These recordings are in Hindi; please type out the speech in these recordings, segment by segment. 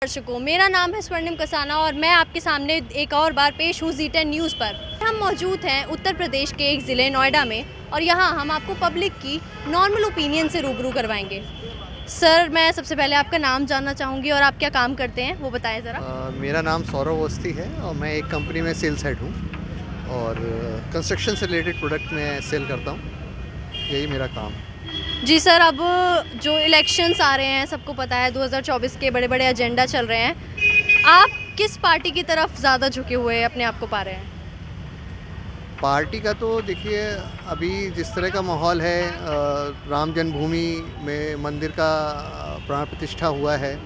दर्शकों, मेरा नाम है स्वर्णिम कसाना और मैं आपके सामने एक और बार पेश हूँ जी10 न्यूज़ पर। हम मौजूद हैं उत्तर प्रदेश के एक ज़िले नोएडा में और यहाँ हम आपको पब्लिक की नॉर्मल ओपिनियन से रूबरू करवाएंगे। सर, मैं सबसे पहले आपका नाम जानना चाहूँगी और आप क्या काम करते हैं वो बताएं ज़रा। मेरा नाम सौरभ अवस्थी है और मैं एक कंपनी में सेल्स हेड हूँ और कंस्ट्रक्शन से रिलेटेड प्रोडक्ट मैं सेल करता हूँ। यही मेरा काम है। जी सर, अब जो इलेक्शंस आ रहे हैं सबको पता है 2024 के बड़े बड़े एजेंडा चल रहे हैं। आप किस पार्टी की तरफ ज़्यादा झुके हुए अपने आप को पा रहे हैं? पार्टी का तो देखिए, अभी जिस तरह का माहौल है, राम जन्मभूमि में मंदिर का प्राण प्रतिष्ठा हुआ है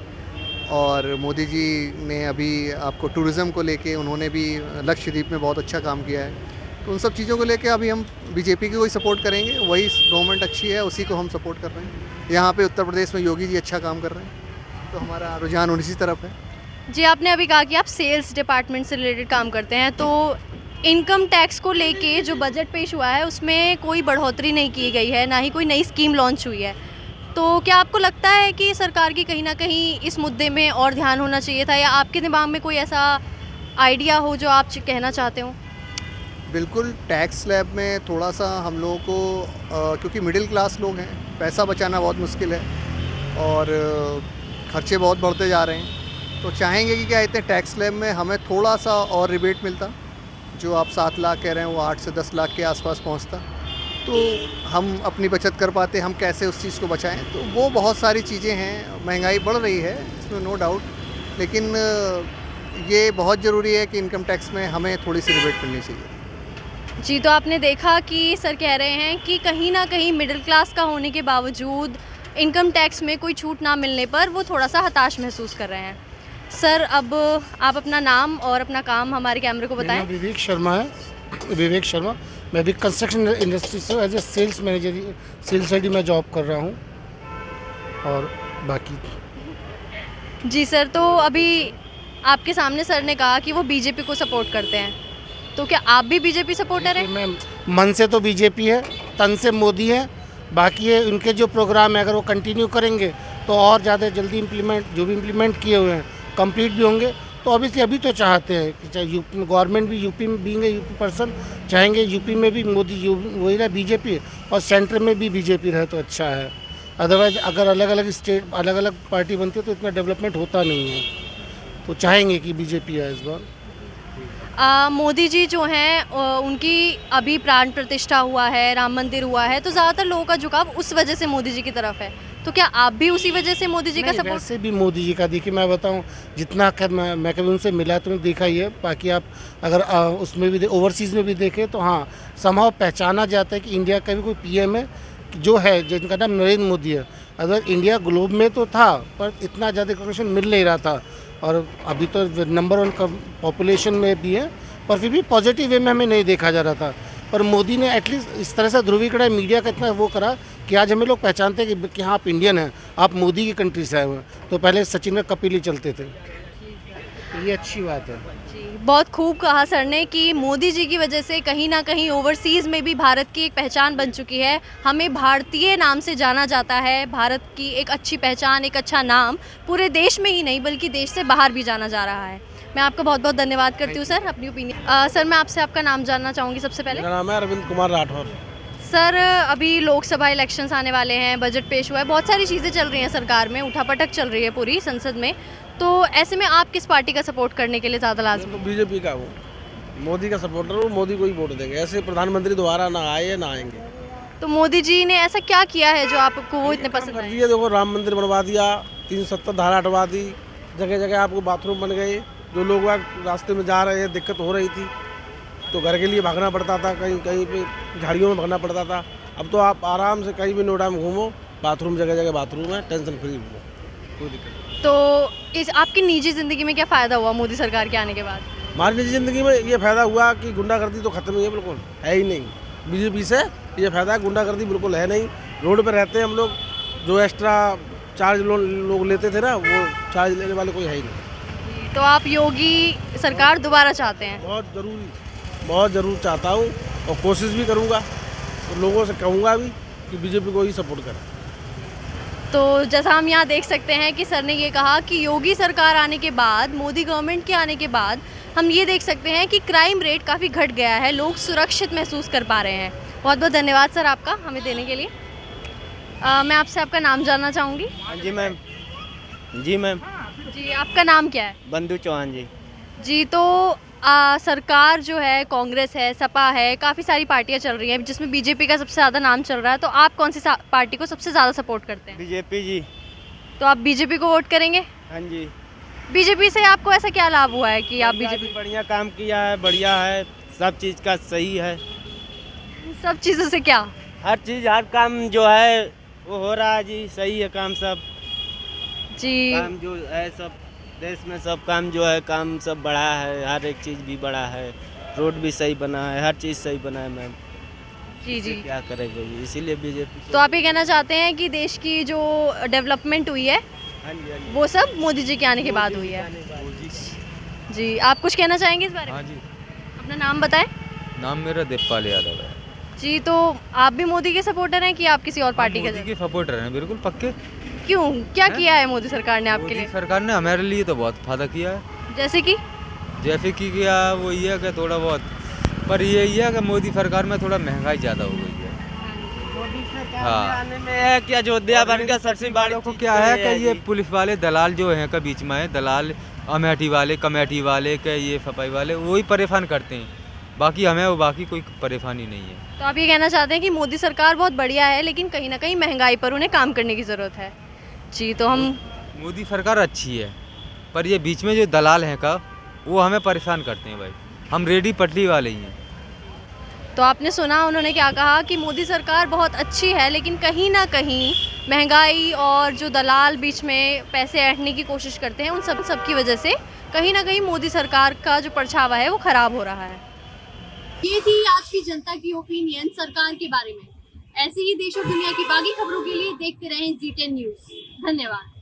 और मोदी जी ने अभी आपको टूरिज़्म को लेके उन्होंने भी लक्षद्वीप में बहुत अच्छा काम किया है। तो उन सब चीज़ों को लेके अभी हम बीजेपी की कोई सपोर्ट करेंगे। वही गवर्नमेंट अच्छी है, उसी को हम सपोर्ट कर रहे हैं। यहाँ पे उत्तर प्रदेश में योगी जी अच्छा काम कर रहे हैं, तो हमारा रुझान उन्हीं तरफ है। जी, आपने अभी कहा कि आप सेल्स डिपार्टमेंट से रिलेटेड काम करते हैं, तो इनकम टैक्स को लेके जो बजट पेश हुआ है उसमें कोई बढ़ोतरी नहीं की गई है, ना ही कोई नई स्कीम लॉन्च हुई है। तो क्या आपको लगता है कि सरकार की कहीं ना कहीं इस मुद्दे में और ध्यान होना चाहिए था, या आपके दिमाग में कोई ऐसा आइडिया हो जो आप कहना चाहते हो? बिल्कुल, टैक्स स्लैब में थोड़ा सा हम लोगों को क्योंकि मिडिल क्लास लोग हैं, पैसा बचाना बहुत मुश्किल है और खर्चे बहुत बढ़ते जा रहे हैं। तो चाहेंगे कि क्या इतने टैक्स स्लैब में हमें थोड़ा सा और रिबेट मिलता। जो आप 7 लाख कह रहे हैं वो 8 से 10 लाख के आसपास पहुंचता, तो हम अपनी बचत कर पाते। हम कैसे उस चीज़ को बचाएं, तो वो बहुत सारी चीज़ें हैं। महंगाई बढ़ रही है, इसमें नो डाउट, लेकिन ये बहुत ज़रूरी है कि इनकम टैक्स में हमें थोड़ी सी रिबेट मिलनी चाहिए। जी, तो आपने देखा कि सर कह रहे हैं कि कहीं ना कहीं मिडिल क्लास का होने के बावजूद इनकम टैक्स में कोई छूट ना मिलने पर वो थोड़ा सा हताश महसूस कर रहे हैं। सर, अब आप अपना नाम और अपना काम हमारे कैमरे को मेरा बताएं। नाम विवेक शर्मा है। विवेक शर्मा। मैं भी कंस्ट्रक्शन इंडस्ट्री से as a sales manager, sales head मैं जॉब कर रहा हूँ। और बाकी जी सर, तो अभी आपके सामने सर ने कहा कि वो बीजेपी को सपोर्ट करते हैं, तो क्या आप भी बीजेपी सपोर्टर हैं? मैं मन से तो बीजेपी है, तन से मोदी है। बाकी ये उनके जो प्रोग्राम है अगर वो कंटिन्यू करेंगे तो और ज़्यादा जल्दी इम्प्लीमेंट, जो भी इम्प्लीमेंट किए हुए हैं कंप्लीट भी होंगे। तो ऑब्वियसली अभी तो चाहते हैं कि चाहे यूपी गवर्नमेंट भी, यूपी में बीइंग यूपी पर्सन, चाहेंगे यूपी में भी मोदी वही रहे बीजेपी, और सेंटर में भी बीजेपी रहे तो अच्छा है। अदरवाइज अगर अलग अलग स्टेट अलग अलग पार्टी बनती है तो इतना डेवलपमेंट होता नहीं है। तो चाहेंगे कि बीजेपी है इस बार। मोदी जी जो हैं उनकी अभी प्राण प्रतिष्ठा हुआ है, राम मंदिर हुआ है, तो ज़्यादातर लोगों का झुकाव उस वजह से मोदी जी की तरफ है। तो क्या आप भी उसी वजह से मोदी जी का नहीं, सपोर्ट? वैसे भी मोदी जी का देखिए, मैं बताऊं जितना खैर मैं कभी उनसे मिला तो देखा ही है। बाकी आप अगर उसमें भी ओवरसीज़ में भी देखें तो हाँ, समहाउ पहचाना जाता है कि इंडिया का भी कोई पीएम है जो है, जिनका नाम नरेंद्र मोदी है। अगर इंडिया ग्लोब में तो था पर इतना ज़्यादा रिकॉग्निशन मिल नहीं रहा था, और अभी तो नंबर 1 पॉपुलेशन में भी है, पर फिर भी पॉजिटिव वे में हमें नहीं देखा जा रहा था। पर मोदी ने एटलीस्ट इस तरह से ध्रुवीकरण मीडिया का इतना वो करा कि आज हमें लोग पहचानते हैं कि हाँ, आप इंडियन हैं, आप मोदी की कंट्री से आए हुए हैं। तो पहले सचिन और कपिल ही चलते थे, तो ये अच्छी बात है। जी, बहुत खूब कहा सर ने कि मोदी जी की वजह से कहीं ना कहीं ओवरसीज़ में भी भारत की एक पहचान बन चुकी है। हमें भारतीय नाम से जाना जाता है। भारत की एक अच्छी पहचान, एक अच्छा नाम पूरे देश में ही नहीं बल्कि देश से बाहर भी जाना जा रहा है। मैं आपका बहुत बहुत धन्यवाद करती हूँ सर, अपनी ओपिनियन। सर, मैं आपसे आपका नाम जानना चाहूँगी सबसे पहले। मेरा नाम है अरविंद कुमार राठौर। सर, अभी लोकसभा इलेक्शंस आने वाले हैं, बजट पेश हुआ है, बहुत सारी चीज़ें चल रही हैं सरकार में, उठापटक चल रही है पूरी संसद में। तो ऐसे में आप किस पार्टी का सपोर्ट करने के लिए ज़्यादा मैं लाजमी? तो बीजेपी का हूँ, मोदी का सपोर्टर हूँ। मोदी को ही वोट देंगे। ऐसे प्रधानमंत्री दोबारा ना आए ना आएंगे। तो मोदी जी ने ऐसा क्या किया है जो आपको वो इतने काम पसंद कर आए? दिए, देखो राम मंदिर बनवा दिया, 370 धारा हटवा दी, जगह जगह आपको बाथरूम बन गए। जो लोग रास्ते में जा रहे हैं, दिक्कत हो रही थी तो घर के लिए भागना पड़ता था, कहीं कहीं पे झाड़ियों में भागना पड़ता था। अब तो आप आराम से कहीं भी नोएडा में घूमो, बाथरूम जगह जगह बाथरूम है, टेंशन फ्री घूमो, कोई दिक्कत नहीं। तो इस आपकी निजी ज़िंदगी में क्या फ़ायदा हुआ मोदी सरकार के आने के बाद? हमारी निजी ज़िंदगी में ये फ़ायदा हुआ कि गुंडागर्दी तो ख़त्म ही है, बिल्कुल है ही नहीं। बीजेपी से ये फ़ायदा है, गुंडागर्दी बिल्कुल है नहीं। रोड पर रहते हैं हम लोग, जो एक्स्ट्रा चार्ज लोग लेते थे ना, वो चार्ज लेने वाले कोई है ही नहीं। तो आप योगी सरकार दोबारा चाहते हैं? बहुत ज़रूर चाहता हूँ और कोशिश भी करूँगा और लोगों से कहूँगा भी कि बीजेपी को ही सपोर्ट करें। तो जैसा हम यहाँ देख सकते हैं कि सर ने ये कहा कि योगी सरकार आने के बाद, मोदी गवर्नमेंट के आने के बाद हम ये देख सकते हैं कि क्राइम रेट काफ़ी घट गया है, लोग सुरक्षित महसूस कर पा रहे हैं। बहुत बहुत धन्यवाद सर आपका हमें देने के लिए। मैं आपसे आपका नाम जानना चाहूँगी। जी मैम। जी मैम। जी आपका नाम क्या है? बंधु चौहान जी। जी तो सरकार जो है, कांग्रेस है, सपा है, काफ़ी सारी पार्टियां चल रही हैं जिसमें बीजेपी का सबसे ज़्यादा नाम चल रहा है, तो आप कौन सी पार्टी को सबसे ज़्यादा सपोर्ट करते हैं? बीजेपी जी। तो आप बीजेपी को वोट करेंगे? हाँ जी। बीजेपी से आपको ऐसा क्या लाभ हुआ है कि आप बीजेपी? बढ़िया काम किया है, बढ़िया है, सब चीज़ का सही है। सब चीज़ों से क्या? हर चीज़, हर काम जो है वो हो रहा है जी, सही है काम सब। जी काम जो है सब देश में सब काम जो है, काम सब बढ़ा है, हर एक चीज़ भी बढ़ा है, रोड भी सही बना है, हर चीज़ सही बना है मैम। जी जी। क्या करेंगे जी, इसीलिए बीजेपी। तो आप ये कहना चाहते हैं कि देश की जो डेवलपमेंट हुई है हाँ जी, हाँ जी। वो सब मोदी जी के आने के बाद हुई है। जी आप कुछ कहना चाहेंगे इस बारे में? हाँ जी, अपना नाम बताएं। नाम मेरा देवपाल यादव है। जी तो आप भी मोदी के सपोर्टर हैं कि आप किसी और पार्टी के? मोदी के सपोर्टर हैं बिल्कुल पक्के। क्यों, क्या हैं? किया है मोदी सरकार ने आपके मोदी लिए? सरकार ने हमारे लिए तो बहुत फायदा किया है। जैसे कि? जैसे कि किया वो ये है कि थोड़ा बहुत, पर ये है कि मोदी सरकार में थोड़ा महंगाई ज़्यादा हो गई है। हाँ। आने में है कि अयोध्या बन गया सबसे बड़ी को चीज़ क्या तो है ये कि ये पुलिस वाले दलाल जो हैं का बीच में है, दलाल अमेठी वाले, कमेटी वाले के, ये सफाई वाले वही परेशान करते हैं, बाकी हमें वो बाकी कोई परेशानी नहीं है। तो आप ये कहना चाहते हैं कि मोदी सरकार बहुत बढ़िया है लेकिन कहीं ना कहीं महंगाई पर उन्हें काम करने की ज़रूरत है। जी तो हम मोदी सरकार अच्छी है, पर ये बीच में जो दलाल हैं का वो हमें परेशान करते हैं भाई, हम रेडी पटरी वाले ही हैं। तो आपने सुना उन्होंने क्या कहा कि मोदी सरकार बहुत अच्छी है लेकिन कहीं ना कहीं महंगाई और जो दलाल बीच में पैसे ऐंठने की कोशिश करते हैं उन सब की वजह से कहीं ना कहीं मोदी सरकार का जो परछावा है वो ख़राब हो रहा है। ये थी आज की जनता की ओपिनियन सरकार के बारे में। ऐसे ही देश और दुनिया की बाकी खबरों के लिए देखते रहें जी10 न्यूज़। धन्यवाद।